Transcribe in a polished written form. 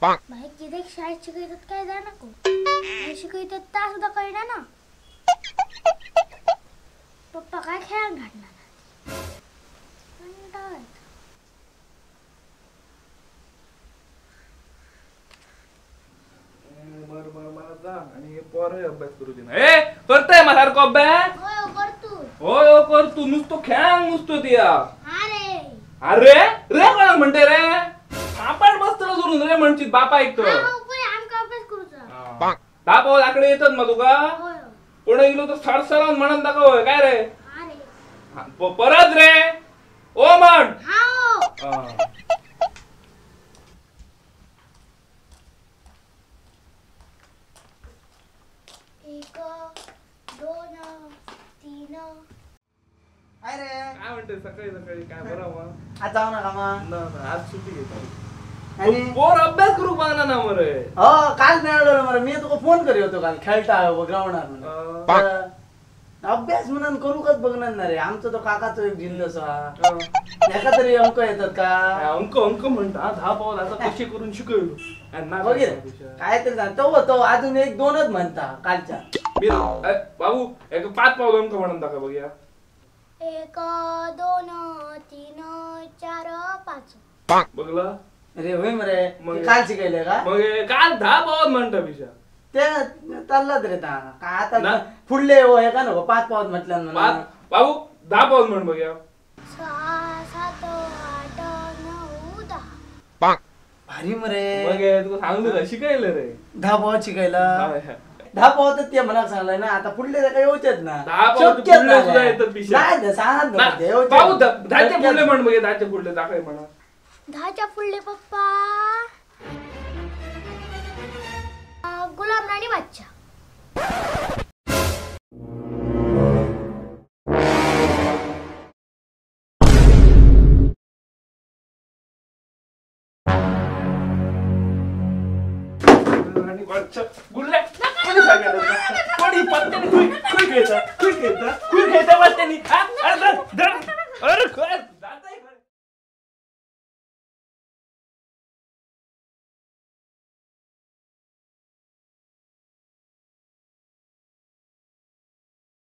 भाई किती शाळेत शिकवतात काय जा नको शिकवतात ता सुद्धा कळना ना पप्पा काय खेळायला घालणार कंटाळा येतो बर बर मला जा आणि पोर अभ्यास करू दे ना ए करतोय मला सारखं अभ्यास होय करतो होय हो करतो नुसतो खेळ नुसतो दिया अरे अरे रे कोणाला म्हणते रे आपण बसतो सोडून रे म्हणची बापा ऐकतो आमका अभ्यास करूचा दापो लाकडे येतात मग तुका पुढे गेलो तर सरसरान म्हणत दाखव काय रे परत रे ओ म्हण एक दोन तीन काय रे काय म्हणते सकाळी सकाळी काय बरं मग आज जाऊ नका मग आज सुट्टी घेतो आणि पोर अभ्यास करू बघना ना मरे हो काल मिळालं मरे मी तुका फोन करी होतो काल खेळता ग्राउंडार म्हणून अभ्यास म्हणून करू कच बघणार ना रे आमचं तो काकाचं एक जिल्हस एका तरी अंक येतात का अंक अंक म्हणता दहा पाऊल आता कशी करून शिकवलो वगैरे काय तरी तो अजून एक दोनच म्हणता कालच्या बाबू एक 5 पाऊल अंक म्हणून दाखव बघूया 1 2 3 4 5 बघलं अरे होय मरे काल शिकायले का मग काल 10 पाऊल म्हणता पिशा ते चाललाच रे ता काय आता पुढले हो हे का नको 5 पाऊल म्हटलं बाबू 10 पाऊल म्हण बघूया 6 7 8 9 10 भारी मरे मग तुला सांगू शिकायला रे 10 पाऊल शिकायला 10 पाऊल तर ते मला सांगलंय ना आता पुढले काही येऊचेत ना 10 पाऊल पुढले सुद्धा येतात पिशा नाही सांगत बाबू 10च्या पुढले म्हण बघ 10च्या पुढले दाखव म्हणा 10च्या पुढले पप्पा गुलाब राणी बादशाह गुल्ले कोणी सांगितलं कोणी पत्त्याने कुई खेळता पत्त्याने